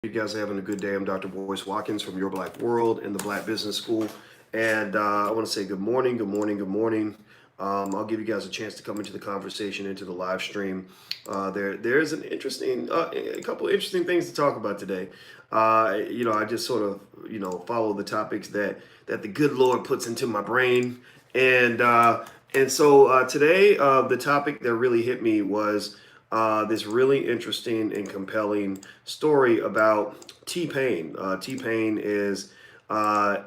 You guys are having a good day. I'm Dr. Boyce Watkins from Your Black World and the Black Business School. And I want to say good morning, good morning, good morning. I'll give you guys a chance to come into the conversation, into the live stream. There's an interesting, a couple of interesting things to talk about today. I just sort of, follow the topics that the good Lord puts into my brain. And so today, the topic that really hit me was this really interesting and compelling story about T-Pain. T-Pain is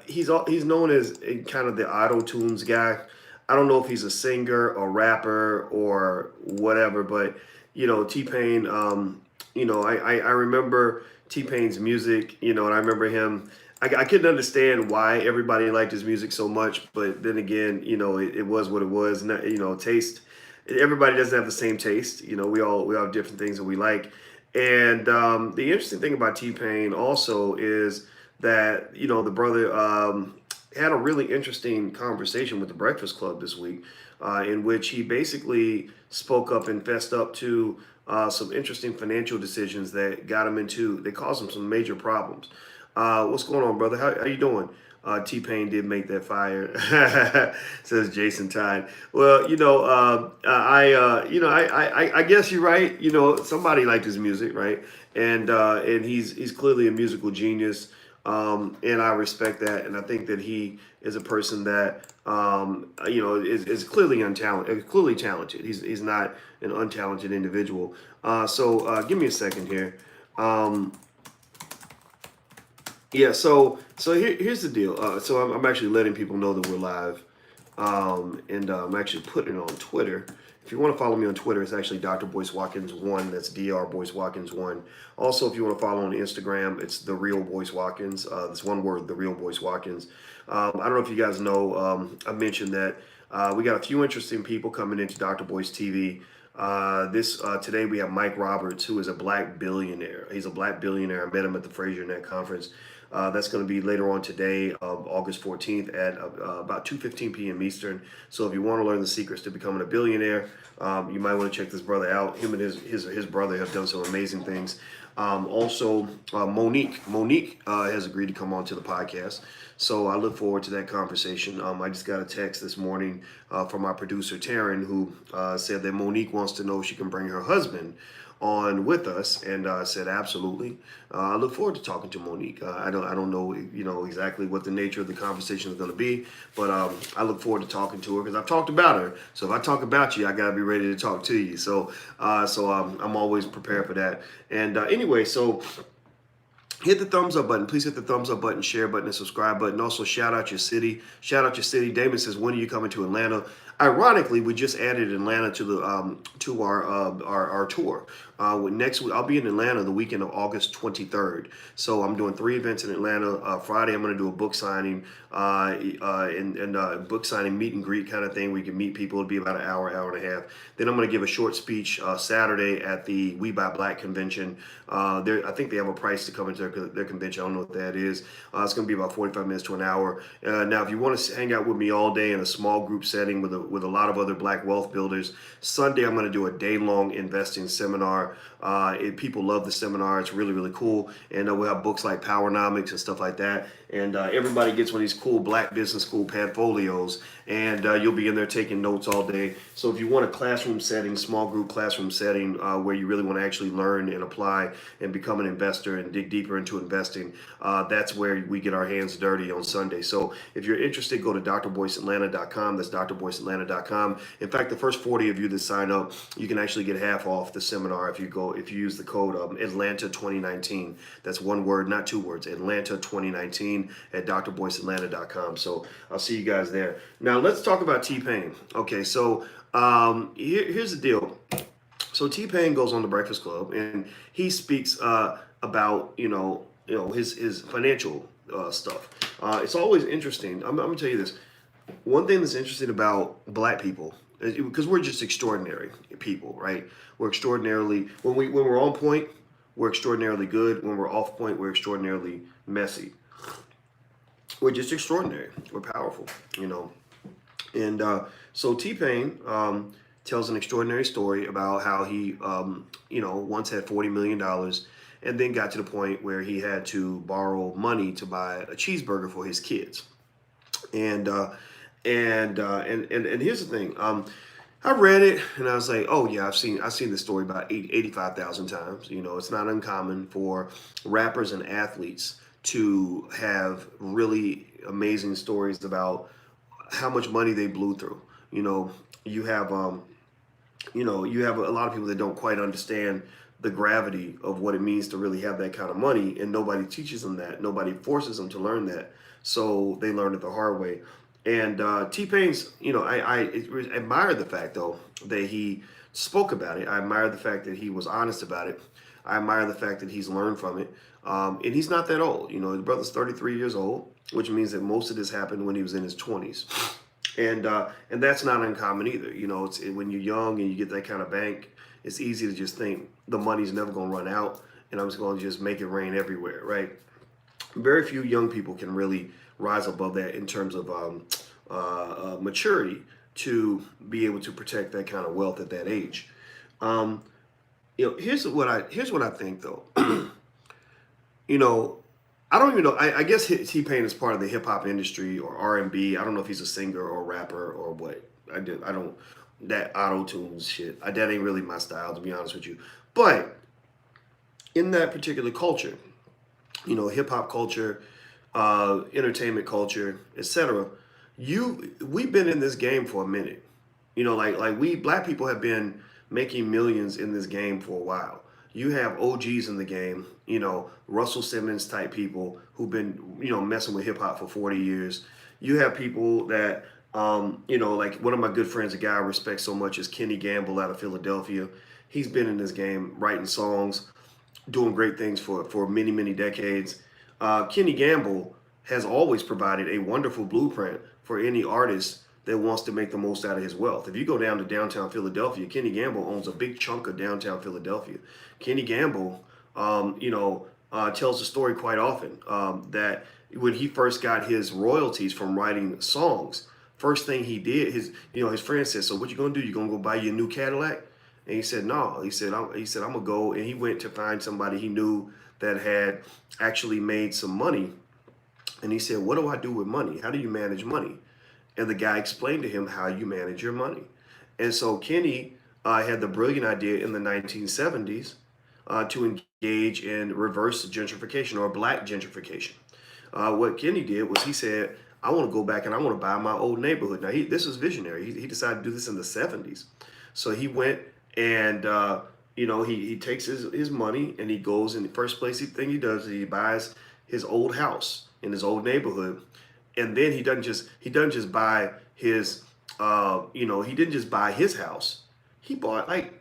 he's known as kind of the auto tunes guy. I don't know if he's a singer, a rapper, or whatever, but T-Pain. I remember T-Pain's music. And I remember him. I couldn't understand why everybody liked his music so much, but then again, it was what it was. Taste. Everybody doesn't have the same taste. We all have different things that we like. And the interesting thing about T-Pain also is that the brother had a really interesting conversation with the Breakfast Club this week, in which he basically spoke up and fessed up to some interesting financial decisions that got him into. They caused him some major problems. What's going on, brother? How you doing? T-Pain did make that fire, says Jason Tide. Well, I guess you're right. Somebody liked his music, right? And he's clearly a musical genius, and I respect that. And I think that he is a person that is clearly untalented, clearly talented. He's not an untalented individual. So give me a second here. Here's the deal. So I'm actually letting people know that we're live, and I'm actually putting it on Twitter. If you want to follow me on Twitter, it's actually Dr. Boyce Watkins 1. That's Dr. Boyce Watkins 1. Also, if you want to follow on Instagram, it's The Real Boyce Watkins. That's one word, The Real Boyce Watkins. I don't know if you guys know, I mentioned that we got a few interesting people coming into Dr. Boyce TV. Today we have Mike Roberts, who is a black billionaire. He's a black billionaire. I met him at the Fraser Net Conference. That's going to be later on today, August 14th at about 2:15 p.m. Eastern. So if you want to learn the secrets to becoming a billionaire, you might want to check this brother out. Him and his brother have done some amazing things. Also, Monique has agreed to come on to the podcast. So I look forward to that conversation. I just got a text this morning from our producer, Taryn, who said that Monique wants to know if she can bring her husband on with us, and said absolutely. I look forward to talking to Monique. I don't know exactly what the nature of the conversation is going to be, but I look forward to talking to her because I've talked about her. So if I talk about you, I gotta be ready to talk to you. So I'm always prepared for that. And anyway, so hit the thumbs up button. Please hit the thumbs up button, share button, and subscribe button. Also, shout out your city. Shout out your city. Damon says, when are you coming to Atlanta? Ironically, we just added Atlanta to the to our tour. Next week, I'll be in Atlanta the weekend of August 23rd. So I'm doing 3 events in Atlanta. Friday, I'm going to do a book signing and book signing meet and greet kind of thing. We can meet people. It'll be about an hour, hour and a half. Then I'm going to give a short speech Saturday at the We Buy Black convention. I think they have a price to come into their convention. I don't know what that is. It's going to be about 45 minutes to an hour. Now, if you want to hang out with me all day in a small group setting with a lot of other black wealth builders, Sunday I'm going to do a day-long investing seminar. People love the seminar. It's really, really cool. And we'll have books like Powernomics and stuff like that. And everybody gets one of these cool Black Business School portfolios, and you'll be in there taking notes all day. So if you want a classroom setting, small group classroom setting, where you really want to actually learn and apply and become an investor and dig deeper into investing, that's where we get our hands dirty on Sunday. So if you're interested, go to drboyceatlanta.com. That's drboyceatlanta.com. In fact, the first 40 of you that sign up, you can actually get half off the seminar if you use the code Atlanta 2019. That's one word, not 2 words. Atlanta 2019 at drboyceatlanta.com. So I'll see you guys there. Now let's talk about T-Pain. Okay, so here's the deal. So T-Pain goes on the Breakfast Club and he speaks about his financial stuff. It's always interesting. I'm gonna tell you this. One thing that's interesting about black people, because we're just extraordinary people, right? We're extraordinarily when we're on point, we're extraordinarily good. When we're off point, we're extraordinarily messy. We're just extraordinary. We're powerful, And so T-Pain tells an extraordinary story about how he, once had $40 million and then got to the point where he had to borrow money to buy a cheeseburger for his kids. And and here's the thing. I read it and I was like, oh yeah, I've seen this story about 85,000 times. You know, it's not uncommon for rappers and athletes to have really amazing stories about how much money they blew through. You know, you have you have a lot of people that don't quite understand the gravity of what it means to really have that kind of money, and nobody teaches them that. Nobody forces them to learn that, so they learn it the hard way. And T-Pain's, I admire the fact though that he spoke about it. I admire the fact that he was honest about it. I admire the fact that he's learned from it. And he's not that old. You know, his brother's 33 years old, which means that most of this happened when he was in his 20s. And that's not uncommon either. You know, when you're young and you get that kind of bank, it's easy to just think the money's never going to run out and I'm just going to just make it rain everywhere, right? Very few young people can really rise above that in terms of maturity to be able to protect that kind of wealth at that age. Here's what I think though. I don't even know. I guess T-Pain is part of the hip hop industry or R&B. I don't know if he's a singer or a rapper or what. I don't that auto tunes shit. That ain't really my style, to be honest with you. But in that particular culture, hip hop culture, entertainment culture, etc. We've been in this game for a minute. Like we black people have been making millions in this game for a while. You have OGs in the game, Russell Simmons type people who've been, messing with hip hop for 40 years. You have people that, like one of my good friends, a guy I respect so much is Kenny Gamble out of Philadelphia. He's been in this game writing songs, doing great things for many, many decades. Kenny Gamble has always provided a wonderful blueprint for any artist that wants to make the most out of his wealth. If you go down to downtown Philadelphia, Kenny Gamble owns a big chunk of downtown Philadelphia. Kenny Gamble, tells the story quite often that when he first got his royalties from writing songs, first thing he did, his friend said, "So what you gonna do? You gonna go buy you a new Cadillac?" And he said, "No." He said, "I'm gonna go," and he went to find somebody he knew that had actually made some money. And he said, "What do I do with money? How do you manage money?" And the guy explained to him how you manage your money. And so Kenny had the brilliant idea in the 1970s to engage in reverse gentrification or black gentrification. What Kenny did was he said, "I want to go back and I want to buy my old neighborhood." Now, this was visionary. He decided to do this in the 70s. So he went and, he takes his money and he goes, and the first thing he does is he buys his old house in his old neighborhood. And then he doesn't just buy his, he didn't just buy his house. He bought like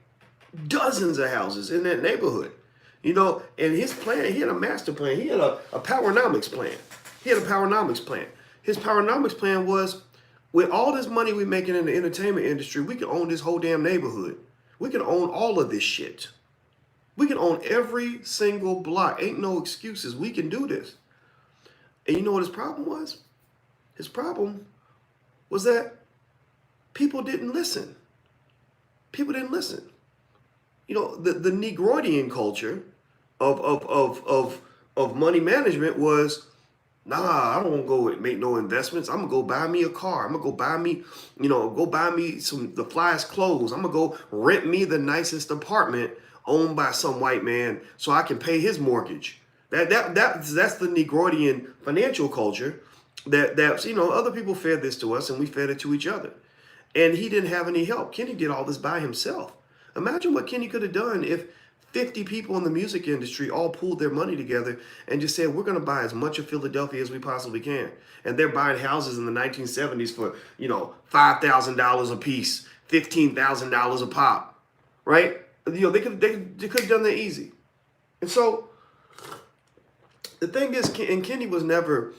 dozens of houses in that neighborhood, and his plan, he had a master plan. He had a powernomics plan. His powernomics plan was, with all this money we're making in the entertainment industry, we can own this whole damn neighborhood. We can own all of this shit. We can own every single block. Ain't no excuses. We can do this. And you know what his problem was? His problem was that people didn't listen. People didn't listen. The Negroidian culture of money management was, nah, I don't want to go make no investments. I'm gonna go buy me a car. I'm gonna go buy me, the flyest clothes. I'm gonna go rent me the nicest apartment owned by some white man so I can pay his mortgage. That's the Negroidian financial culture. That's other people fed this to us and we fed it to each other. And he didn't have any help. Kenny did all this by himself. Imagine what Kenny could have done if 50 people in the music industry all pooled their money together and just said, we're going to buy as much of Philadelphia as we possibly can. And they're buying houses in the 1970s for, $5,000 a piece, $15,000 a pop, right? They could have done that easy. And so the thing is, and Kenny was never,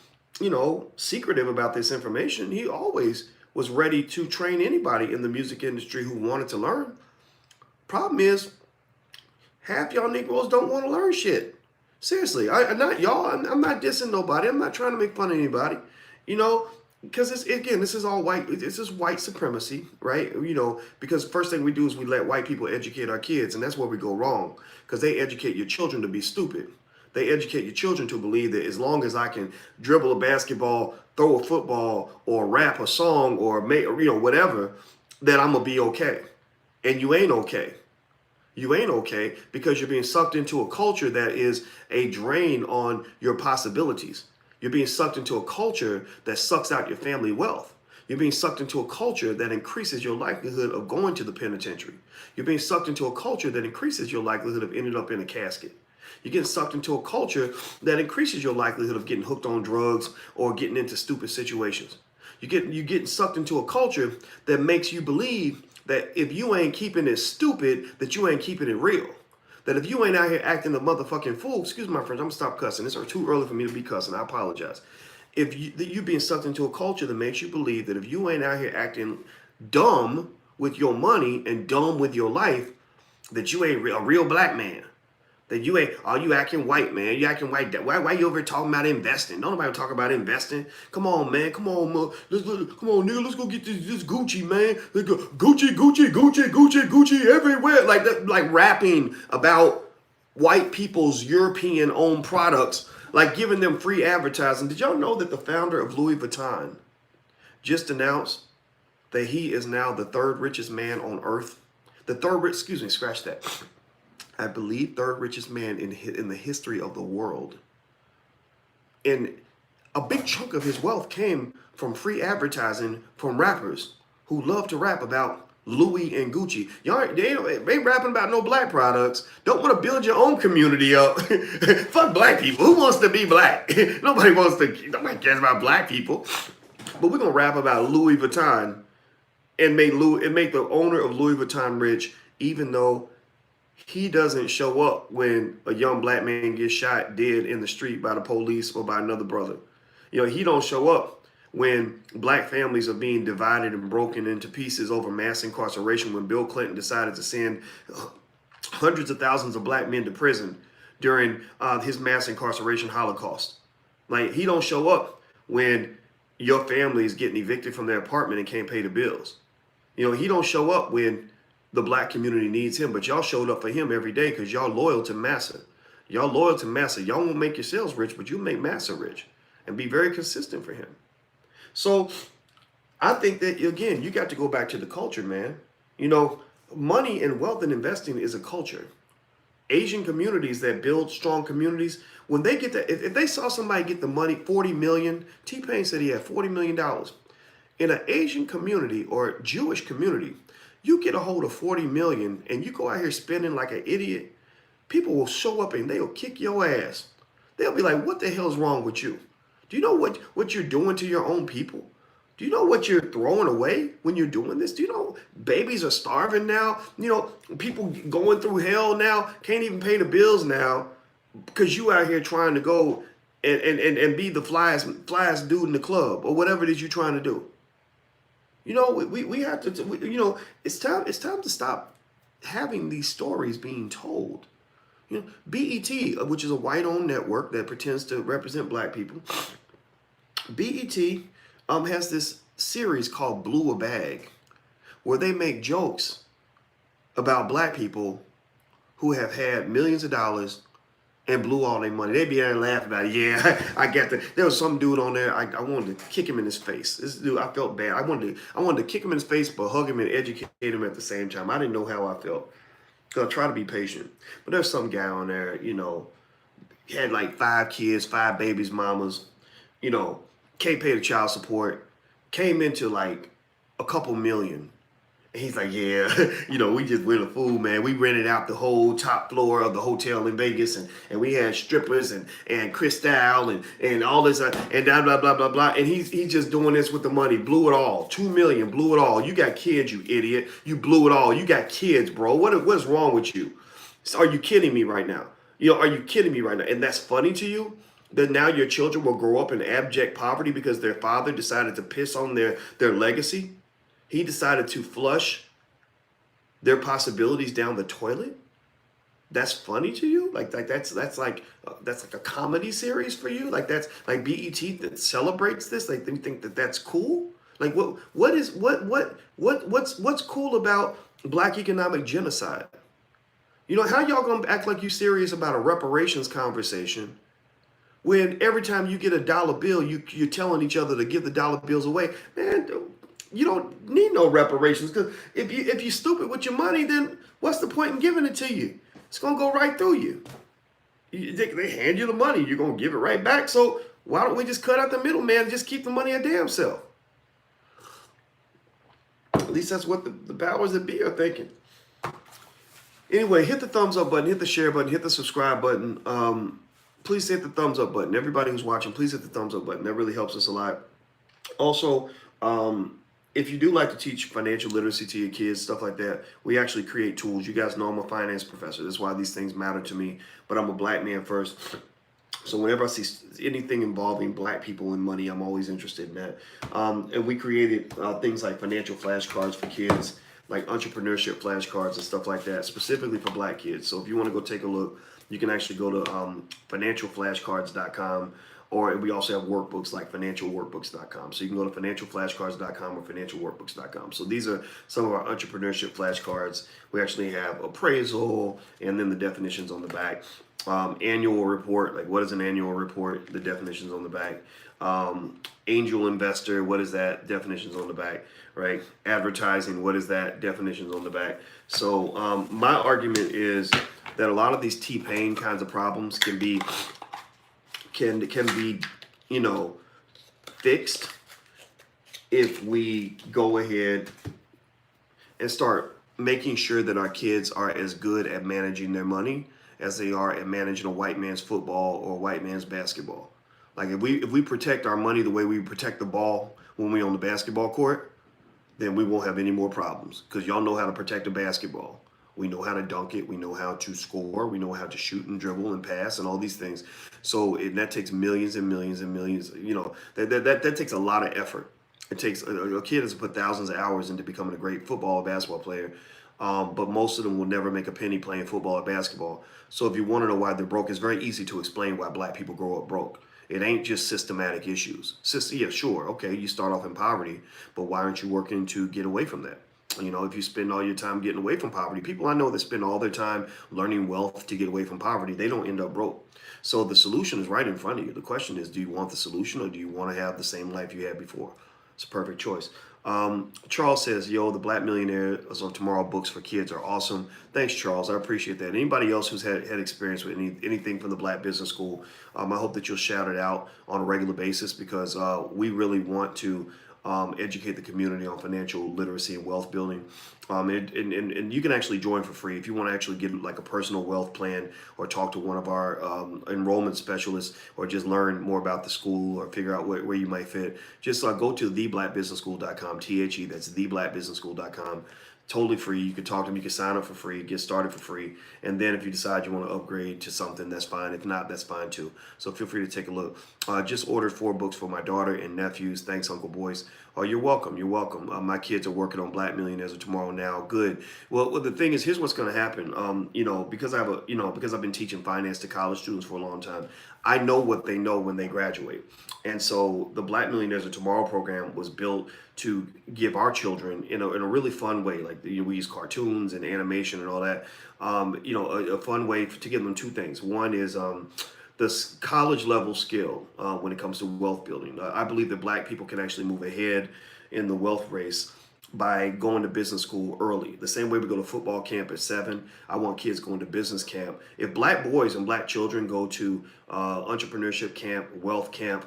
secretive about this information. He always was ready to train anybody in the music industry who wanted to learn. Problem is, half y'all Negroes don't want to learn shit. Seriously, I'm not dissing nobody. I'm not trying to make fun of anybody. because this is all white. This is white supremacy, right? You know, because first thing we do is we let white people educate our kids, and that's where we go wrong. Because they educate your children to be stupid. They educate your children to believe that as long as I can dribble a basketball, throw a football, or rap a song, or make, you know, whatever, that I'm gonna be okay. And you ain't okay. You ain't okay because you're being sucked into a culture that is a drain on your possibilities. You're being sucked into a culture that sucks out your family wealth. You're being sucked into a culture that increases your likelihood of going to the penitentiary. You're being sucked into a culture that increases your likelihood of ending up in a casket. You're getting sucked into a culture that increases your likelihood of getting hooked on drugs or getting into stupid situations. You're getting sucked into a culture that makes you believe that if you ain't keeping it stupid, that you ain't keeping it real. That if you ain't out here acting a motherfucking fool, excuse my friends, I'm gonna stop cussing. It's too early for me to be cussing. I apologize. If you're being sucked into a culture that makes you believe that if you ain't out here acting dumb with your money and dumb with your life, that you ain't a real black man. That you ain't, oh, you acting white, man. You acting white. Why you over here talking about investing? Don't nobody talk about investing. Come on, man. Come on, man. Come on, nigga. Let's go get this Gucci, man. Let's go. Gucci, Gucci, Gucci, Gucci, Gucci everywhere. Like that, like rapping about white people's European-owned products, like giving them free advertising. Did y'all know that the founder of Louis Vuitton just announced that he is now the third richest man on earth? The third, excuse me, scratch that. I believe third richest man in the history of the world. And a big chunk of his wealth came from free advertising from rappers who love to rap about Louis and Gucci. Y'all, they ain't rapping about no black products. Don't want to build your own community up. Fuck black people. Who wants to be black? Nobody cares about black people. But we're gonna rap about Louis Vuitton and make the owner of Louis Vuitton rich, even though he doesn't show up when a young black man gets shot dead in the street by the police or by another brother. You know, he don't show up when black families are being divided and broken into pieces over mass incarceration, when Bill Clinton decided to send hundreds of thousands of black men to prison during his mass incarceration Holocaust. Like, he don't show up when your family is getting evicted from their apartment and can't pay the bills. You know, he don't show up when the black community needs him, but y'all showed up for him every day because y'all loyal to Massa. Y'all loyal to Massa. Y'all won't make yourselves rich, but you make Massa rich and be very consistent for him. So I think that, again, you got to go back to the culture, man. You know, money and wealth and investing is a culture. Asian communities that build strong communities, when they get that, if they saw somebody get the money, 40 million, T-Pain said he had $40 million. In an Asian community or Jewish community, you get a hold of 40 million and you go out here spending like an idiot, people will show up and they'll kick your ass. They'll be like, what the hell's wrong with you? Do you know what you're doing to your own people? Do you know what you're throwing away when you're doing this? Do you know babies are starving now? You know, people going through hell now, can't even pay the bills now because you out here trying to go and be the flyest dude in the club or whatever it is you're trying to do. You know, we have to, you know, it's time to stop having these stories being told. You know, BET, which is a white-owned network that pretends to represent black people, BET has this series called Blew a Bag, where they make jokes about black people who have had millions of dollars and blew all their money. They be there and laugh about it. Yeah, I get that. There was some dude on there. I wanted to kick him in his face. This dude, I felt bad. I wanted to kick him in his face, but hug him and educate him at the same time. I didn't know how I felt. So I try to be patient. But there's some guy on there, you know, he had like 5 kids, 5 babies, mamas, you know, can't pay the child support, came into like a couple million. And he's like, yeah, you know, we just went a fool, man. We rented out the whole top floor of the hotel in Vegas, and we had strippers and Cristal and all this and blah, blah, blah, blah, blah. And he's just doing this with the money. Blew it all. 2 million, blew it all. You got kids, you idiot. You blew it all. You got kids, bro. What's wrong with you? Are you kidding me right now? You know, are you kidding me right now? And that's funny to you? That now your children will grow up in abject poverty because their father decided to piss on their legacy? He decided to flush their possibilities down the toilet? That's funny to you? That's like a comedy series for you? Like that's like BET that celebrates this? Like they think that that's cool? Like what's cool about black economic genocide? You know, how y'all gonna act like you serious about a reparations conversation when every time you get a dollar bill, you're telling each other to give the dollar bills away? Man, you don't need no reparations, because if you're stupid with your money, then what's the point in giving it to you? It's gonna go right through you. They hand you the money, you're gonna give it right back. So why don't we just cut out the middleman and just keep the money a damn self? At least that's what the powers that be are thinking. Anyway, hit the thumbs up button, hit the share button, hit the subscribe button. Please hit the thumbs up button. Everybody who's watching, please hit the thumbs up button. That really helps us a lot. Also, if you do like to teach financial literacy to your kids, stuff like that, we actually create tools. You guys know I'm a finance professor. That's why these things matter to me. But I'm a black man first. So whenever I see anything involving black people and money, I'm always interested in that. And we created things like financial flashcards for kids, like entrepreneurship flashcards and stuff like that, specifically for black kids. So if you want to go take a look, you can actually go to financialflashcards.com, or we also have workbooks like financialworkbooks.com. So you can go to financialflashcards.com or financialworkbooks.com. So these are some of our entrepreneurship flashcards. We actually have appraisal and then the definitions on the back. Annual report, like what is an annual report? The definitions on the back. Angel investor, what is that? Definitions on the back, right? Advertising, what is that? Definitions on the back. So my argument is that a lot of these T-Pain kinds of problems can be, you know, fixed if we go ahead and start making sure that our kids are as good at managing their money as they are at managing a white man's football or a white man's basketball. Like if we protect our money the way we protect the ball when we're on the basketball court, then we won't have any more problems, because y'all know how to protect a basketball. We know how to dunk it. We know how to score. We know how to shoot and dribble and pass and all these things. So that takes millions and millions and millions. You know, that takes a lot of effort. It takes a kid has to put thousands of hours into becoming a great football or basketball player. But most of them will never make a penny playing football or basketball. So if you want to know why they're broke, it's very easy to explain why black people grow up broke. It ain't just systematic issues. Yeah, sure, okay, you start off in poverty, but why aren't you working to get away from that? You know, if you spend all your time getting away from poverty, people I know that spend all their time learning wealth to get away from poverty, they don't end up broke. So the solution is right in front of you. The question is, do you want the solution, or do you want to have the same life you had before? It's a perfect choice. Charles says, yo, the Black Millionaires of Tomorrow books for kids are awesome. Thanks, Charles. I appreciate that. Anybody else who's had experience with anything from the Black Business School, I hope that you'll shout it out on a regular basis, because we really want to educate the community on financial literacy and wealth building. And you can actually join for free if you want to actually get like a personal wealth plan, or talk to one of our enrollment specialists, or just learn more about the school, or figure out where you might fit. Just go to theblackbusinessschool.com, THE, that's theblackbusinessschool.com. Totally free. You can talk to them. You can sign up for free, get started for free. And then if you decide you want to upgrade to something, that's fine. If not, that's fine too. So feel free to take a look. Just ordered 4 books for my daughter and nephews. Thanks, Uncle Boyce. Oh, you're welcome. You're welcome. My kids are working on Black Millionaires of Tomorrow now. Good. Well, the thing is, here's what's going to happen. You know, because I've been teaching finance to college students for a long time, I know what they know when they graduate. And so the Black Millionaires of Tomorrow program was built to give our children, in a really fun way. Like, we use cartoons and animation and all that. A fun way to give them 2 things. One is this college level skill when it comes to wealth building. I believe that black people can actually move ahead in the wealth race by going to business school early. The same way we go to football camp at 7, I want kids going to business camp. If black boys and black children go to entrepreneurship camp, wealth camp,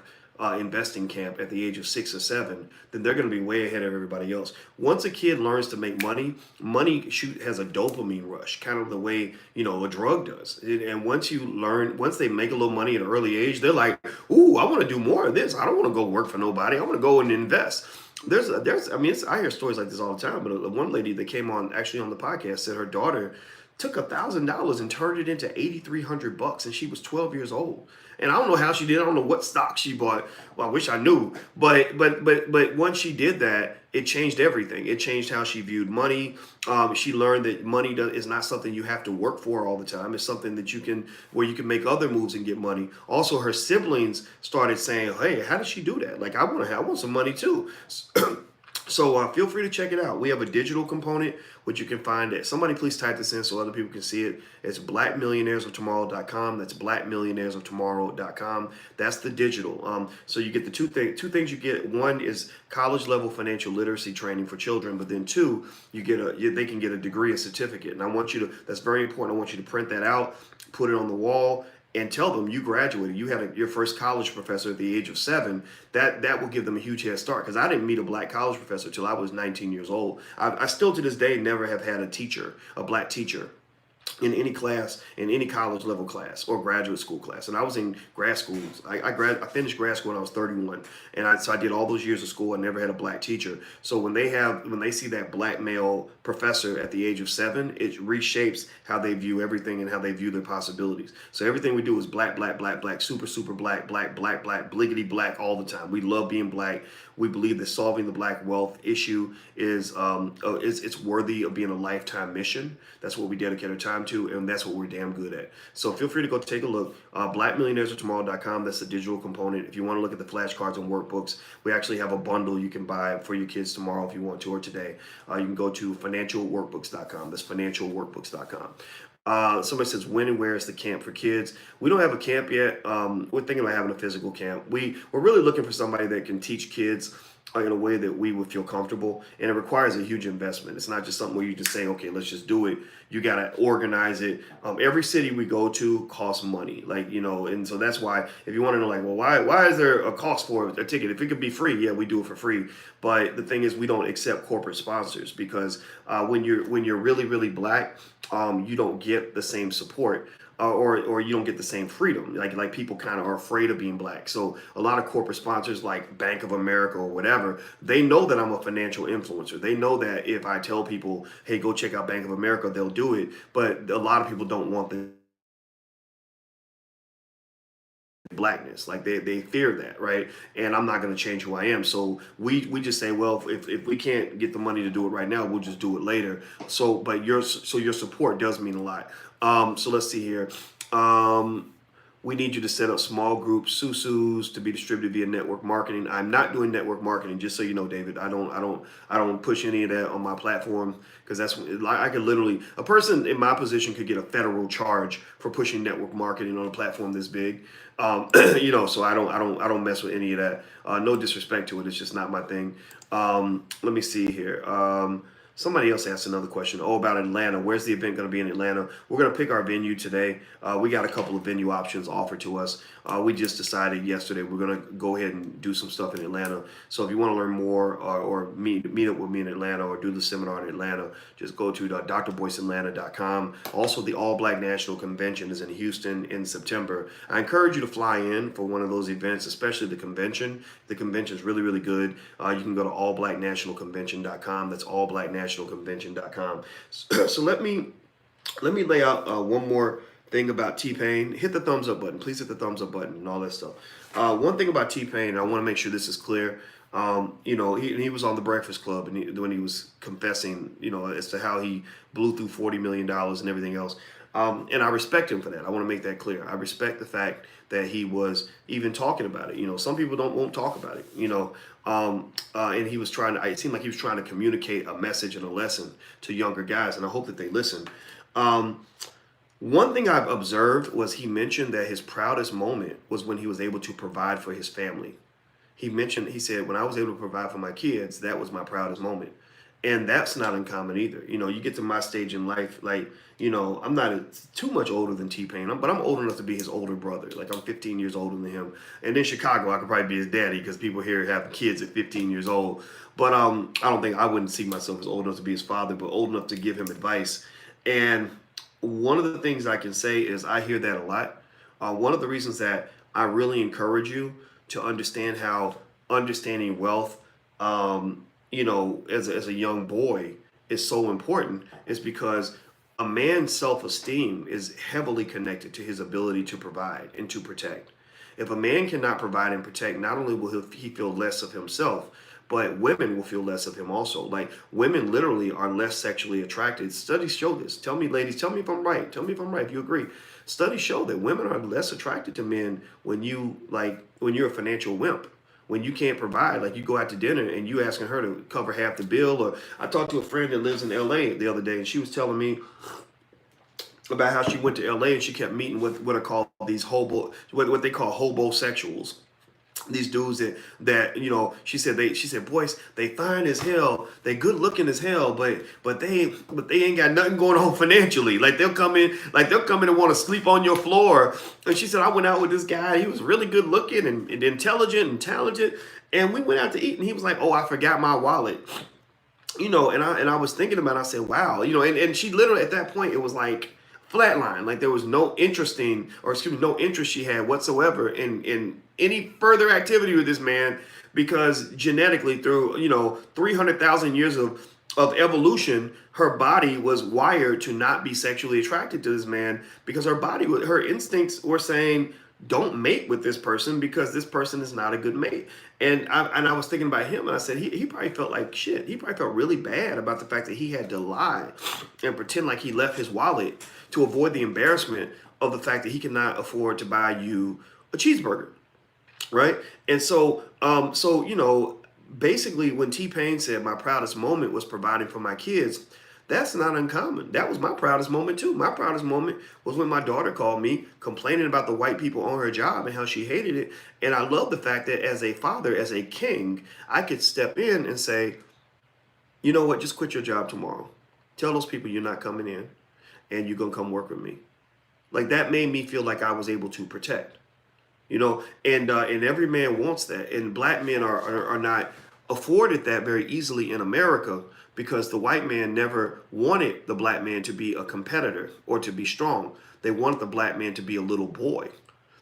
investing camp at the age of 6 or 7, then they're going to be way ahead of everybody else. Once a kid learns to make money has a dopamine rush, kind of the way, a drug does. And once they make a little money at an early age, they're like, ooh, I want to do more of this. I don't want to go work for nobody. I want to go and invest. I hear stories like this all the time, but one lady that came on the podcast said her daughter took $1,000 and turned it into $8,300, and she was 12 years old. And I don't know how she did. I don't know what stock she bought. Well, I wish I knew. But once she did that, it changed everything. It changed how she viewed money. She learned that money is not something you have to work for all the time. It's something that where you can make other moves and get money. Also, her siblings started saying, "Hey, how did she do that? Like, I want some money too." So feel free to check it out. We have a digital component, which you can find at, somebody please type this in so other people can see it. It's blackmillionairesoftomorrow.com. That's blackmillionairesoftomorrow.com. That's the digital. So you get the two things you get. One is college level financial literacy training for children, but then two, they can get a degree, a certificate. And I want you to, that's very important. I want you to print that out, put it on the wall, and tell them you graduated. You had your first college professor at the age of 7. That will give them a huge head start, because I didn't meet a black college professor till I was 19 years old. I still to this day never have had a black teacher in any class, in any college level class or graduate school class. And I was in grad school. I finished grad school when I was 31, and so I did all those years of school. I never had a black teacher. So when they see that black male professor at the age of 7, it reshapes how they view everything and how they view their possibilities. So everything we do is black, black, black, black, super, super black, black, black, black, bliggity black all the time. We love being black. We believe that solving the black wealth issue is it's worthy of being a lifetime mission. That's what we dedicate our time to, and that's what we're damn good at. So feel free to go take a look. Blackmillionairesoftomorrow.com. That's the digital component. If you want to look at the flashcards and workbooks, we actually have a bundle you can buy for your kids tomorrow if you want to, or today. You can go to financialworkbooks.com. That's financialworkbooks.com. Somebody says, when and where is the camp for kids? We don't have a camp yet. We're thinking about having a physical camp. We're really looking for somebody that can teach kids in a way that we would feel comfortable, and it requires a huge investment. It's not just something where you just say, okay, let's just do it. You got to organize it. Every city we go to costs money, and so that's why, if you want to know, well, why is there a cost for a ticket? If it could be free, yeah, we do it for free. But the thing is, we don't accept corporate sponsors, because when you're really, really black, you don't get the same support. Or you don't get the same freedom. Like people kind of are afraid of being black. So a lot of corporate sponsors like Bank of America or whatever, they know that I'm a financial influencer. They know that if I tell people, hey, go check out Bank of America, they'll do it. But a lot of people don't want the blackness. Like they fear that, right? And I'm not going to change who I am. So we just say, well, if we can't get the money to do it right now, we'll just do it later. So your support does mean a lot. So let's see here. We need you to set up small group susus to be distributed via network marketing. I'm not doing network marketing, just so you know, David. I don't push any of that on my platform, because I could literally, a person in my position could get a federal charge for pushing network marketing on a platform this big. So I don't mess with any of that. No disrespect to it. It's just not my thing. Let me see here. Somebody else asked another question. About Atlanta. Where's the event going to be in Atlanta? We're going to pick our venue today. We got a couple of venue options offered to us. We just decided yesterday we're going to go ahead and do some stuff in Atlanta. So if you want to learn more or meet up with me in Atlanta or do the seminar in Atlanta, just go to drboyceatlanta.com. Also, the All Black National Convention is in Houston in September. I encourage you to fly in for one of those events, especially the convention. The convention is really, really good. You can go to allblacknationalconvention.com. That's allblacknationalconvention.com. So let me lay out one more thing about T-Pain. Hit the thumbs up button. Please hit the thumbs up button and all that stuff. One thing about T-Pain, I want to make sure this is clear. He was on the Breakfast Club, and when he was confessing, as to how he blew through $40 million and everything else. And I respect him for that. I want to make that clear. I respect the fact that he was even talking about it. Some people won't talk about it, and he was it seemed like he was trying to communicate a message and a lesson to younger guys, and I hope that they listen. One thing I've observed was he mentioned that his proudest moment was when he was able to provide for his family. He said, when I was able to provide for my kids, that was my proudest moment. And that's not uncommon either. You get to my stage in life, I'm not too much older than T-Pain, but I'm old enough to be his older brother. Like, I'm 15 years older than him. And in Chicago, I could probably be his daddy, because people here have kids at 15 years old. But I wouldn't see myself as old enough to be his father, but old enough to give him advice. And one of the things I can say is I hear that a lot. One of the reasons that I really encourage you to understand how understanding wealth, as a young boy is so important is because A man's self-esteem is heavily connected to his ability to provide and to protect. If a man cannot provide and protect, not only will he feel less of himself, but women will feel less of him also. Like, women literally are less sexually attracted. Studies show this. Tell me, ladies, tell me if I'm right. Tell me if I'm right, if you agree. Studies show that women are less attracted to men when you're a financial wimp. When you can't provide, like you go out to dinner and you asking her to cover half the bill. Or I talked to a friend that lives in LA the other day, and she was telling me about how she went to LA and she kept meeting with what are called these what they call hobosexuals. These dudes that she said, Boyce, they fine as hell, they good looking as hell, but they ain't got nothing going on financially. Like they'll come in and want to sleep on your floor. And she said, I went out with this guy, he was really good looking and intelligent and talented, and we went out to eat and he was like, oh, I forgot my wallet. And I was thinking about it, I said, wow, and she literally at that point, it was like flatline. Like there was no interest she had whatsoever in any further activity with this man, because genetically through 300,000 years of evolution, her body was wired to not be sexually attracted to this man, because her instincts were saying, don't mate with this person because this person is not a good mate. And I was thinking about him, and I said he probably felt like shit. He probably felt really bad about the fact that he had to lie and pretend like he left his wallet to avoid the embarrassment of the fact that he cannot afford to buy you a cheeseburger, right? And basically, when T-Pain said my proudest moment was providing for my kids, that's not uncommon. That was my proudest moment too. My proudest moment was when my daughter called me complaining about the white people on her job and how she hated it. And I love the fact that as a father, as a king, I could step in and say, you know what, just quit your job tomorrow. Tell those people you're not coming in and you're going to come work with me. Like that made me feel like I was able to protect, and every man wants that. And black men are not afforded that very easily in America, because the white man never wanted the black man to be a competitor or to be strong. They wanted the black man to be a little boy.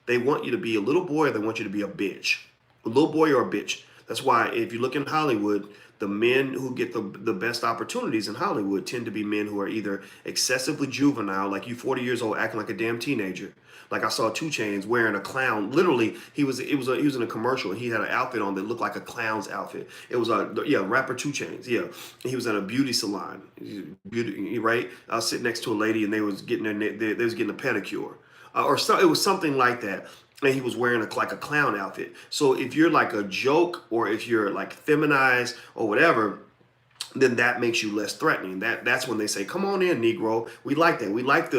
They want you to be a little boy, or they want you to be a bitch. A little boy or a bitch. That's why if you look in Hollywood, the men who get the best opportunities in Hollywood tend to be men who are either excessively juvenile, like you 40 years old acting like a damn teenager. Like I saw 2 Chainz wearing a clown. Literally, he was in a commercial and he had an outfit on that looked like a clown's outfit. It was rapper 2 Chainz. Yeah, he was in a beauty salon. Beauty, right? I was sitting next to a lady and they was getting a pedicure, or so. It was something like that. And he was wearing like a clown outfit. So if you're like a joke, or if you're like feminized or whatever, then that makes you less threatening. That's when they say, "Come on in, Negro. We like that. We like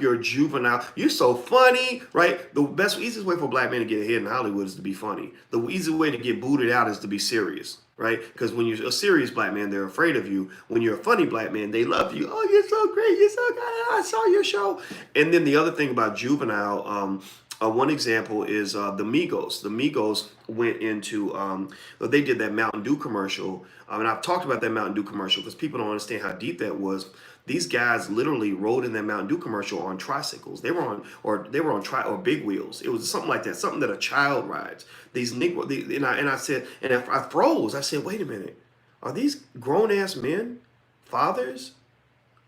your juvenile. You're so funny, right?" The easiest way for black men to get ahead in Hollywood is to be funny. The easiest way to get booted out is to be serious, right? Because when you're a serious black man, they're afraid of you. When you're a funny black man, they love you. Oh, you're so great. You're so good. I saw your show. And then the other thing about juvenile. One example is the Migos. The Migos went into, they did that Mountain Dew commercial. And I've talked about that Mountain Dew commercial because people don't understand how deep that was. These guys literally rode in that Mountain Dew commercial on tricycles. They were on or big wheels. It was something like that, something that a child rides. These Negro, I said, and I froze. I said, wait a minute, are these grown ass men, fathers,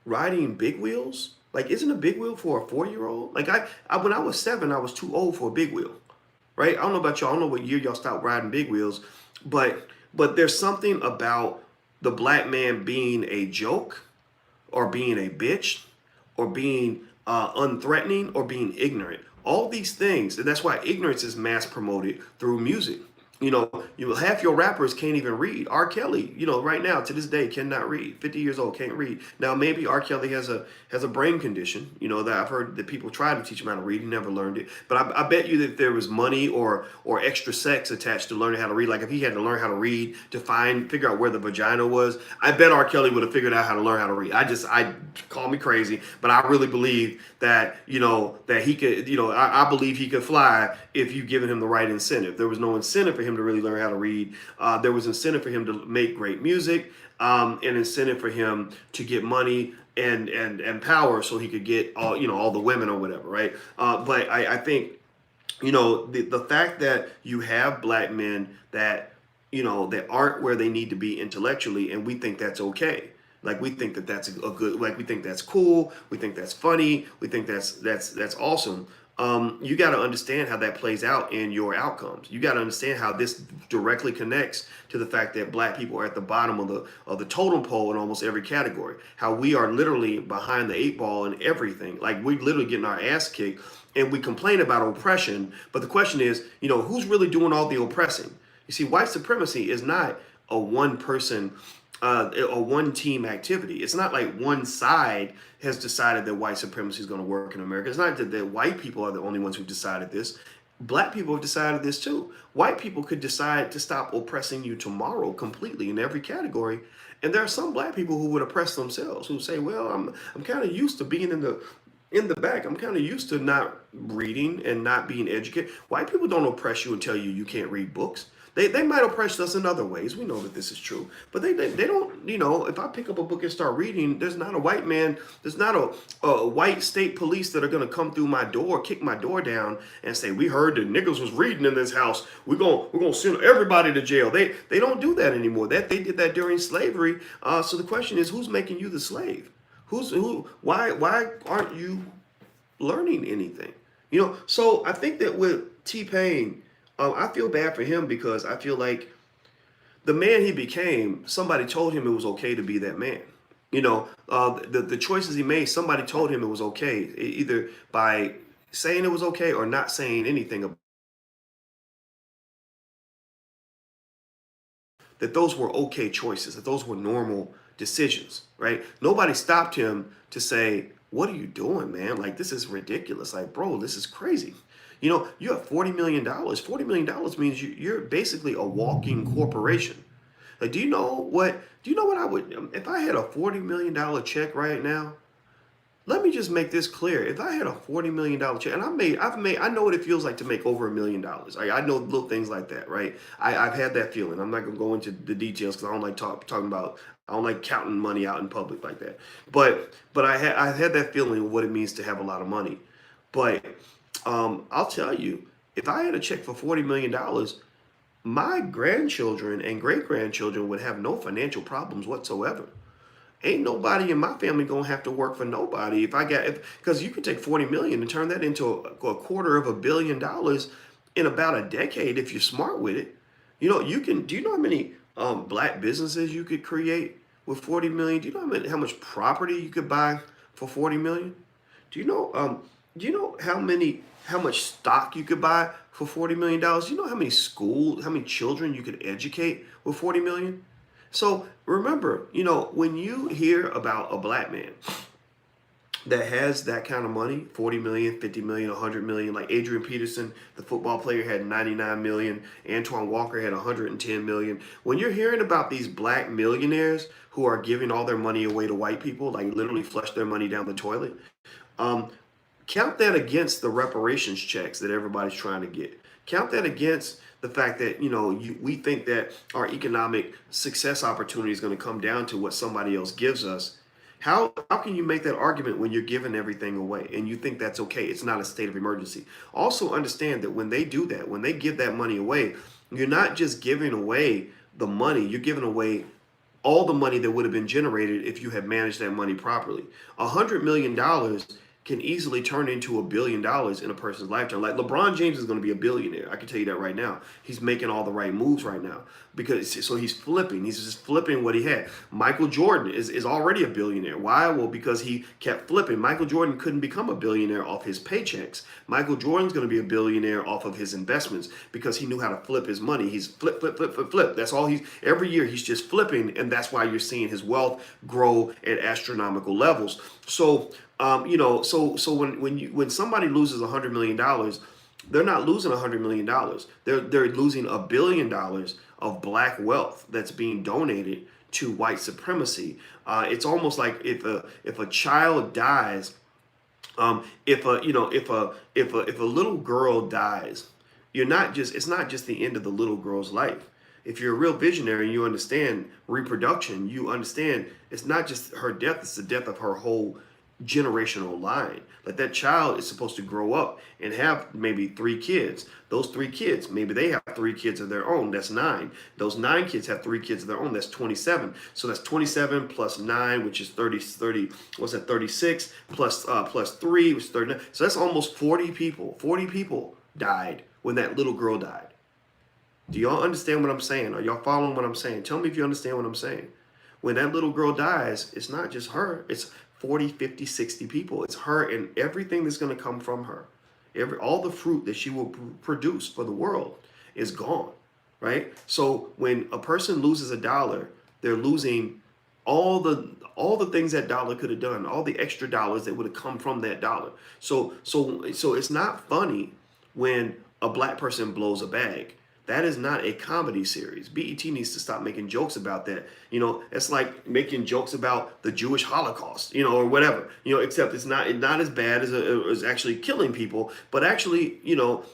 riding big wheels? Like, isn't a big wheel for a 4-year-old? Like, I when I was 7, I was too old for a big wheel, right? I don't know about y'all. I don't know what year y'all stopped riding big wheels, but there's something about the black man being a joke, or being a bitch, or being unthreatening, or being ignorant. All these things, and that's why ignorance is mass promoted through music. Half your rappers can't even read. R. Kelly, right now to this day cannot read. 50 years old, can't read. Now maybe R. Kelly has a brain condition. That I've heard that people try to teach him how to read. He never learned it. But I bet you that there was money or extra sex attached to learning how to read. Like if he had to learn how to read to figure out where the vagina was, I bet R. Kelly would have figured out how to learn how to read. I call me crazy, but I really believe that that he could. I believe he could fly if you given him the right incentive. There was no incentive for him to really learn how to read. There was incentive for him to make great music, and incentive for him to get money and power, so he could get all the women or whatever, right? But I think the fact that you have black men that that aren't where they need to be intellectually, and we think that's okay. Like we think that that's a good, like we think that's cool, we think that's funny, we think that's awesome. You got to understand how that plays out in your outcomes. You got to understand how this directly connects to the fact that black people are at the bottom of the totem pole in almost every category. How we are literally behind the eight ball in everything. Like we literally getting our ass kicked, and we complain about oppression. But the question is, who's really doing all the oppressing? You see, white supremacy is not a one person, a one team activity. It's not like one side has decided that white supremacy is going to work in America. It's not that white people are the only ones who decided this. Black people have decided this too. White people could decide to stop oppressing you tomorrow completely in every category. And there are some black people who would oppress themselves, who say, well, I'm kind of used to being in the back. I'm kind of used to not reading and not being educated. White people don't oppress you and tell you you can't read books. They might oppress us in other ways. We know that this is true. But they don't, if I pick up a book and start reading, there's not a white man, there's not a white state police that are going to come through my door, kick my door down and say, we heard that niggas was reading in this house. We're gonna send everybody to jail. They don't do that anymore. They did that during slavery. So the question is, who's making you the slave? Why aren't you learning anything? So I think that with T-Pain, I feel bad for him because I feel like the man he became, somebody told him it was okay to be that man. The choices he made, somebody told him it was okay, either by saying it was okay or not saying anything about that. Those were okay choices, that those were normal decisions, right? Nobody stopped him to say, what are you doing, man? Like, this is ridiculous. Like, bro, this is crazy. You have $40 million. $40 million means you're basically a walking corporation. Like, do you know what I would, if I had a $40 million check right now? Let me just make this clear. If I had a $40 million check, and I know what it feels like to make over $1 million. I know little things like that, right? I've had that feeling. I'm not gonna go into the details because I don't like talking about, I don't like counting money out in public like that. But I had that feeling of what it means to have a lot of money. But I'll tell you, if I had a check for $40 million, my grandchildren and great grandchildren would have no financial problems whatsoever. Ain't nobody in my family gonna have to work for nobody because you can take 40 million and turn that into a $250 million in about a decade if you're smart with it. You can. Do you know how many black businesses you could create with 40 million? Do you know how much property you could buy for 40 million? Do you know how much stock you could buy for $40 million? Do you know how many children you could educate with 40 million? So remember, when you hear about a black man that has that kind of money, 40 million, 50 million, 100 million, like Adrian Peterson, the football player, had 99 million, Antoine Walker had 110 million. When you're hearing about these black millionaires who are giving all their money away to white people, like literally flush their money down the toilet, count that against the reparations checks that everybody's trying to get. Count that against the fact that, we think that our economic success opportunity is going to come down to what somebody else gives us. How can you make that argument when you're giving everything away and you think that's okay? It's not a state of emergency. Also understand that when they do that, when they give that money away, you're not just giving away the money, you're giving away all the money that would have been generated if you had managed that money properly. $100 million can easily turn into $1 billion in a person's lifetime. Like LeBron James is going to be a billionaire. I can tell you that right now. He's making all the right moves right now so he's flipping. He's just flipping what he had. Michael Jordan is already a billionaire. Why? Well, because he kept flipping. Michael Jordan couldn't become a billionaire off his paychecks. Michael Jordan's going to be a billionaire off of his investments because he knew how to flip his money. He's flip, flip, flip, flip, flip. That's all every year he's just flipping, and that's why you're seeing his wealth grow at astronomical levels. So so when somebody loses $100 million, they're not losing $100 million. They're losing $1 billion of black wealth that's being donated to white supremacy. It's almost like if a child dies, if a little girl dies, it's not just the end of the little girl's life. If you're a real visionary and you understand reproduction, you understand it's not just her death, it's the death of her whole generational line. Like that child is supposed to grow up and have maybe 3 kids. Those 3 kids, maybe they have 3 kids of their own. That's 9. Those 9 kids have 3 kids of their own. That's 27. So that's 27 plus 9, which is 30, what's that, 36, plus 3, which is 39. So that's almost 40 people. 40 people died when that little girl died. Do y'all understand what I'm saying? Are y'all following what I'm saying? Tell me if you understand what I'm saying. When that little girl dies, it's not just her. It's 40, 50, 60 people. It's her and everything that's going to come from her. All the fruit that she will produce for the world is gone, right? So when a person loses $1, they're losing all the things that dollar could have done, all the extra dollars that would have come from that dollar. So it's not funny when a black person blows a bag. That is not a comedy series. BET needs to stop making jokes about that. You know, it's like making jokes about the Jewish Holocaust, you know, or whatever. You know, except it's not as bad as actually killing people. But actually, you know,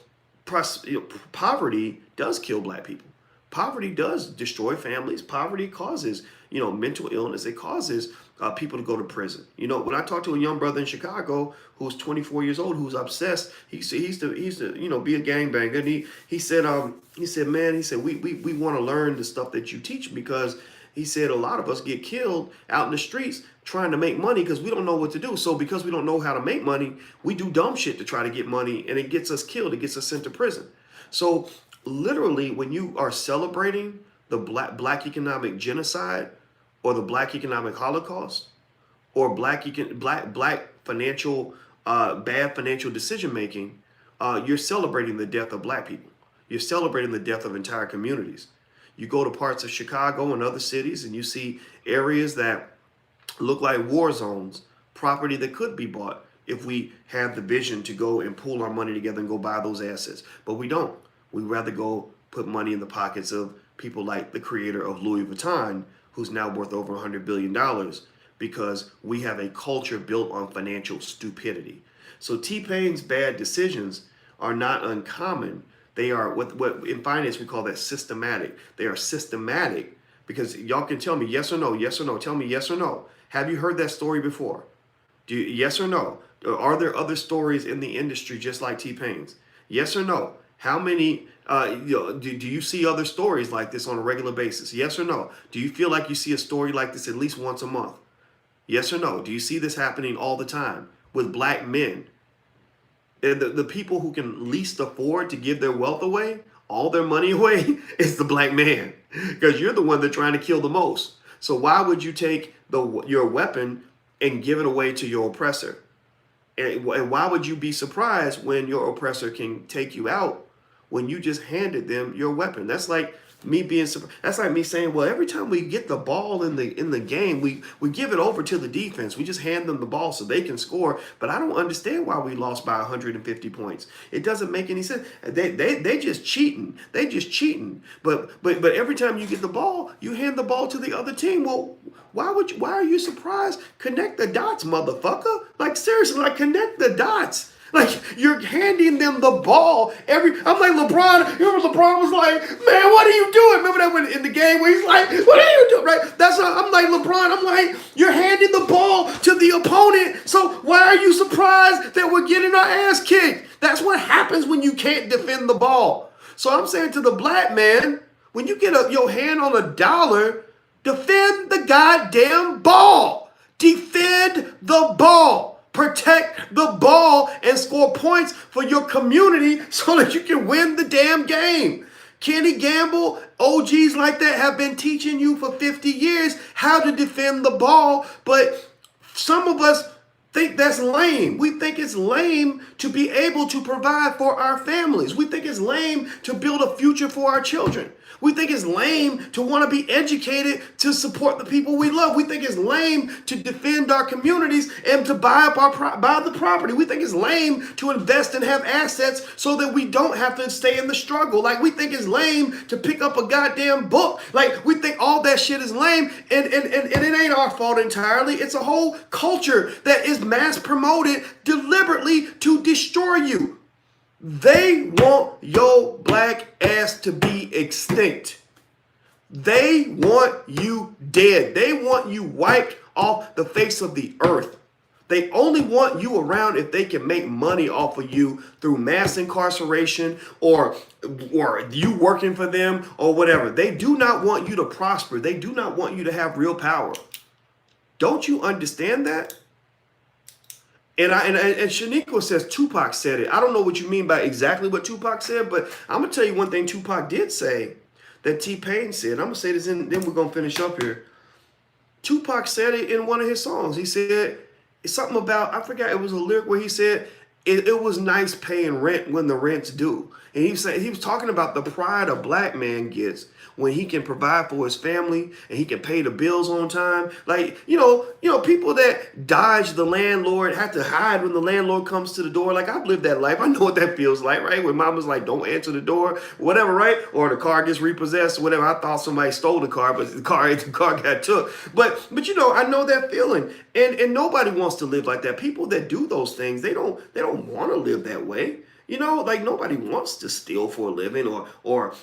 poverty does kill black people. Poverty does destroy families. Poverty causes, you know, mental illness. It causes people to go to prison. You know, when I talked to a young brother in Chicago who's 24 years old, who's obsessed, he used to you know, be a gangbanger. And he said, man, we want to learn the stuff that you teach, because he said a lot of us get killed out in the streets trying to make money because we don't know what to do. So because we don't know how to make money, we do dumb shit to try to get money, and it gets us killed. It gets us sent to prison. So literally, when you are celebrating the black economic genocide, or the black economic holocaust, or black financial bad financial decision making, you're celebrating the death of black people. You're celebrating the death of entire communities. You go to parts of Chicago and other cities, and you see areas that look like war zones, property that could be bought if we have the vision to go and pool our money together and go buy those assets. But we don't. We'd rather go put money in the pockets of people like the creator of Louis Vuitton, who's now worth over $100 billion, because we have a culture built on financial stupidity. So T-Pain's bad decisions are not uncommon. They are what in finance we call that systematic. They are systematic because y'all can tell me yes or no, yes or no. Tell me yes or no. Have you heard that story before? Yes or no? Are there other stories in the industry just like T-Pain's? Yes or no? How many, do you see other stories like this on a regular basis? Yes or no? Do you feel like you see a story like this at least once a month? Yes or no? Do you see this happening all the time with black men? And the people who can least afford to give their wealth away, all their money away, is the black man. Because you're the one they're trying to kill the most. So why would you take your weapon and give it away to your oppressor? And why would you be surprised when your oppressor can take you out when you just handed them your weapon? That's like me being surprised. That's like me saying, well, every time we get the ball in the game, we give it over to the defense. We just hand them the ball so they can score. But I don't understand why we lost by 150 points. It doesn't make any sense. They just cheating. They just cheating. But every time you get the ball, you hand the ball to the other team. Well, why are you surprised? Connect the dots, motherfucker. Like seriously, like connect the dots. Like, you're handing them the ball I'm like LeBron. You remember LeBron was like, man, what are you doing? Remember that when in the game where he's like, what are you doing? Right? I'm like LeBron. I'm like, you're handing the ball to the opponent. So why are you surprised that we're getting our ass kicked? That's what happens when you can't defend the ball. So I'm saying to the black man, when you get your hand on $1, defend the goddamn ball. Defend the ball. Protect the ball and score points for your community so that you can win the damn game. Kenny Gamble, OGs like that have been teaching you for 50 years how to defend the ball, but some of us think that's lame. We think it's lame to be able to provide for our families. We think it's lame to build a future for our children. We think it's lame to want to be educated to support the people we love. We think it's lame to defend our communities and to buy the property. We think it's lame to invest and have assets so that we don't have to stay in the struggle. Like, we think it's lame to pick up a goddamn book. Like, we think all that shit is lame, and it ain't our fault entirely. It's a whole culture that is mass promoted deliberately to destroy you. They want your black ass to be extinct. They want you dead. They want you wiped off the face of the earth. They only want you around if they can make money off of you through mass incarceration or you working for them or whatever. They do not want you to prosper. They do not want you to have real power. Don't you understand that? And Shaniqua says Tupac said it. I don't know what you mean by exactly what Tupac said, but I'm gonna tell you one thing Tupac did say that T-Pain said. I'm gonna say this, and then we're gonna finish up here. Tupac said it in one of his songs. He said it's something about, I forgot, it was a lyric where he said it was nice paying rent when the rent's due. And he was talking about the pride a black man gets when he can provide for his family and he can pay the bills on time. Like, people that dodge the landlord, have to hide when the landlord comes to the door. Like, I've lived that life. I know what that feels like, right? When mama's like, don't answer the door, whatever, right? Or the car gets repossessed, whatever. I thought somebody stole the car, but the car got took. But I know that feeling. And nobody wants to live like that. People that do those things, they don't want to live that way. Like nobody wants to steal for a living or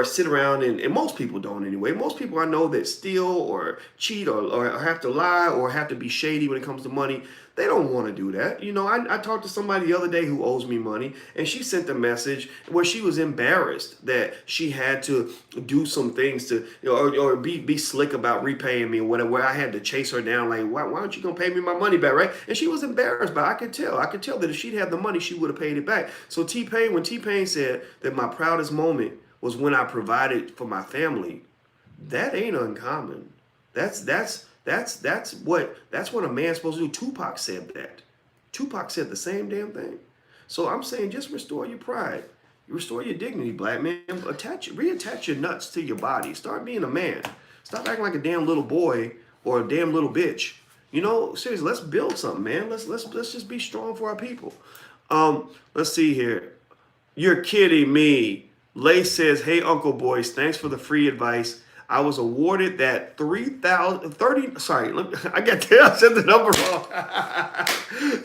sit around and most people don't anyway. Most people I know that steal or cheat or have to lie or have to be shady when it comes to money, they don't want to do that. I talked to somebody the other day who owes me money, and she sent a message where she was embarrassed that she had to do some things to, or be slick about repaying me or whatever, where I had to chase her down like, why aren't you going to pay me my money back, right? And she was embarrassed, but I could tell that if she'd had the money, she would have paid it back. So when T-Pain said that my proudest moment was when I provided for my family, that ain't uncommon. That's what a man's supposed to do. Tupac said that. Tupac said the same damn thing. So I'm saying just restore your pride. Restore your dignity, black man. Reattach your nuts to your body. Start being a man. Stop acting like a damn little boy or a damn little bitch. Seriously, let's build something, man. Let's just be strong for our people. Let's see here. You're kidding me. Lace says, hey, Uncle Boyce, thanks for the free advice. I was awarded that I said the number wrong.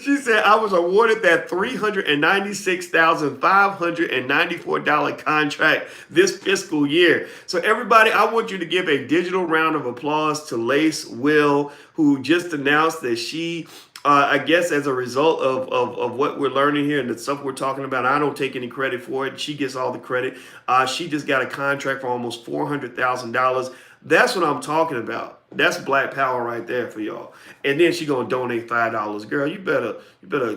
She said I was awarded that $396,594 contract this fiscal year. So everybody, I want you to give a digital round of applause to Lace Will, who just announced that she I guess as a result of what we're learning here and the stuff we're talking about, I don't take any credit for it. She gets all the credit. She just got a contract for almost $400,000. That's what I'm talking about. That's black power right there for y'all. And then she gonna donate $5. Girl, you better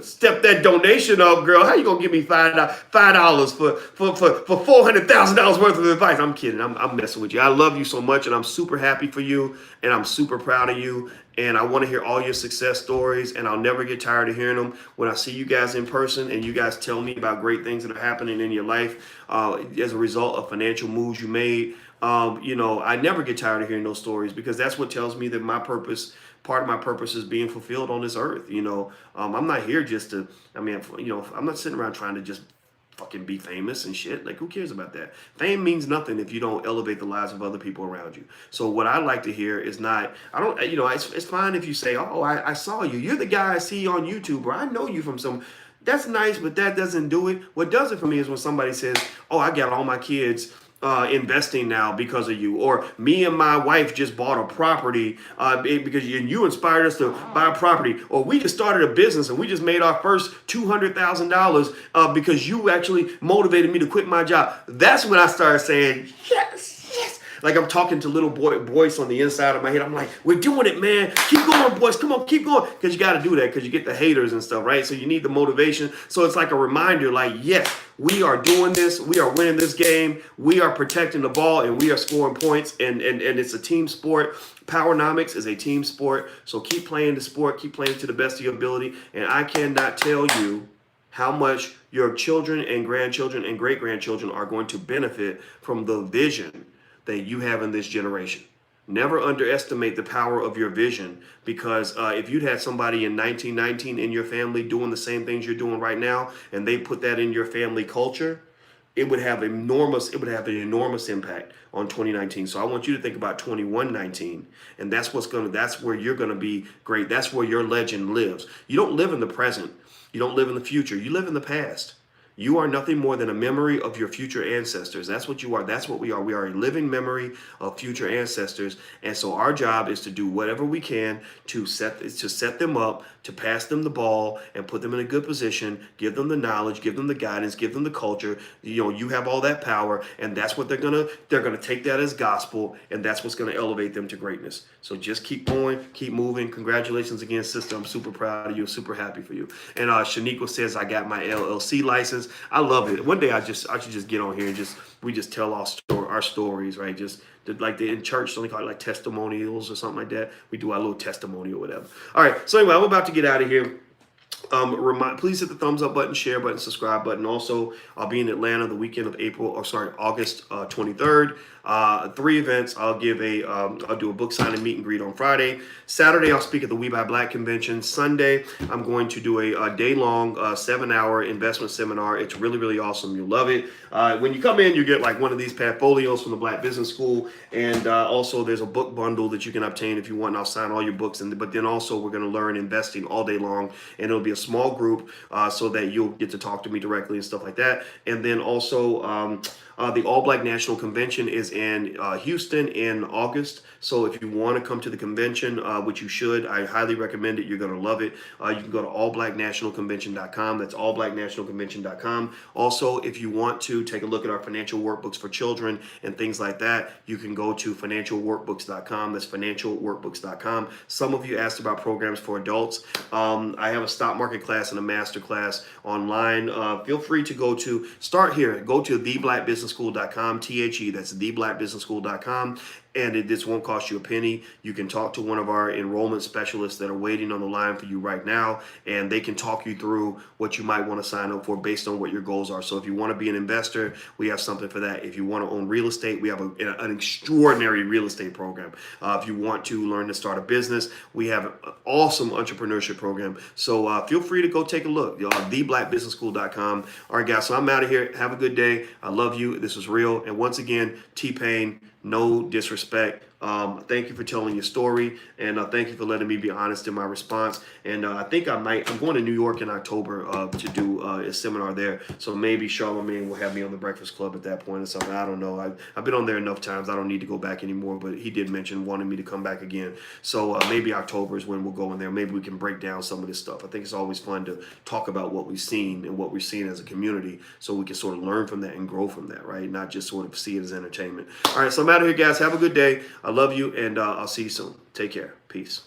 step that donation up, girl. How you gonna give me $5 for $400,000 worth of advice? I'm kidding. I'm messing with you. I love you so much, and I'm super happy for you, and I'm super proud of you. And I want to hear all your success stories, and I'll never get tired of hearing them. When I see you guys in person and you guys tell me about great things that are happening in your life as a result of financial moves you made, I never get tired of hearing those stories, because that's what tells me that part of my purpose is being fulfilled on this earth. I'm not here just to, I'm not sitting around trying to just fucking be famous and shit. Like, who cares about that? Fame means nothing if you don't elevate the lives of other people around you. So what I like to hear is not, it's fine if you say, oh, I saw you. You're the guy I see on YouTube, or I know you from some. That's nice, but that doesn't do it. What does it for me is when somebody says, oh, I got all my kids investing now because of you, or me and my wife just bought a property because you inspired us to buy a property, or we just started a business and we just made our first $200,000 because you actually motivated me to quit my job. That's when I started saying, yes, yes. Like I'm talking to little Boyce on the inside of my head. I'm like, we're doing it, man. Keep going, Boyce. Come on, keep going. Because you got to do that, because you get the haters and stuff, right? So you need the motivation. So it's like a reminder, like, yes, we are doing this. We are winning this game. We are protecting the ball, and we are scoring points. And it's a team sport. Powernomics is a team sport. So keep playing the sport. Keep playing to the best of your ability. And I cannot tell you how much your children and grandchildren and great-grandchildren are going to benefit from the vision that you have in this generation. Never underestimate the power of your vision, because if you'd had somebody in 1919 in your family doing the same things you're doing right now, and they put that in your family culture, it would have an enormous impact on 2019. So I want you to think about 2119, and that's where you're gonna be great. That's where your legend lives. You don't live in the present. You don't live in the future. You live in the past. You are nothing more than a memory of your future ancestors. That's what you are. That's what we are. We are a living memory of future ancestors. And so our job is to do whatever we can to set them up, to pass them the ball and put them in a good position, give them the knowledge, give them the guidance, give them the culture. You know, you have all that power, and that's what they're gonna take that as gospel, and that's what's gonna elevate them to greatness. So just keep going, keep moving. Congratulations again, sister. I'm super proud of you, super happy for you. And Shaniqua says I got my LLC license. I love it. One day I should just get on here and we just tell our stories, right? Just like in church, something called like testimonials or something like that. We do our little testimony or whatever. All right. So anyway, I'm about to get out of here. Please hit the thumbs up button, share button, subscribe button. Also, I'll be in Atlanta the weekend of August 23rd. 3 events. I'll do a book signing meet and greet on Friday. Saturday, I'll speak at the We Buy Black convention. Sunday, I'm going to do a day-long 7-hour investment seminar. It's really, really awesome. You'll love it. When you come in, you get like one of these portfolios from the Black Business School, and also there's a book bundle that you can obtain if you want. And I'll sign all your books, but then also we're going to learn investing all day long, and it'll be a small group so that you'll get to talk to me directly and stuff like that. And then also the All Black National Convention is in Houston in August. So if you want to come to the convention, which you should, I highly recommend it. You're going to love it. You can go to allblacknationalconvention.com. That's allblacknationalconvention.com. Also, if you want to take a look at our financial workbooks for children and things like that, you can go to financialworkbooks.com. That's financialworkbooks.com. Some of you asked about programs for adults. I have a stock market class and a master class online. Feel free to go to theblackbusinessschool.com, THE, that's theblackbusinessschool.com. And this won't cost you a penny. You can talk to one of our enrollment specialists that are waiting on the line for you right now, and they can talk you through what you might want to sign up for based on what your goals are. So if you want to be an investor, we have something for that. If you want to own real estate, we have an extraordinary real estate program. If you want to learn to start a business, we have an awesome entrepreneurship program. So feel free to go take a look. Theblackbusinessschool.com. All right, guys, so I'm out of here. Have a good day. I love you. This was real. And once again, T-Pain, no disrespect. Thank you for telling your story, and thank you for letting me be honest in my response. And I think I'm going to New York in October to do a seminar there. So maybe Charlamagne will have me on the Breakfast Club at that point or something. I don't know. I've been on there enough times. I don't need to go back anymore. But he did mention wanting me to come back again. So maybe October is when we'll go in there. Maybe we can break down some of this stuff. I think it's always fun to talk about what we've seen and what we're seeing as a community, so we can sort of learn from that and grow from that, right? Not just sort of see it as entertainment. All right, so I'm out of here, guys. Have a good day. I love you, and I'll see you soon. Take care. Peace.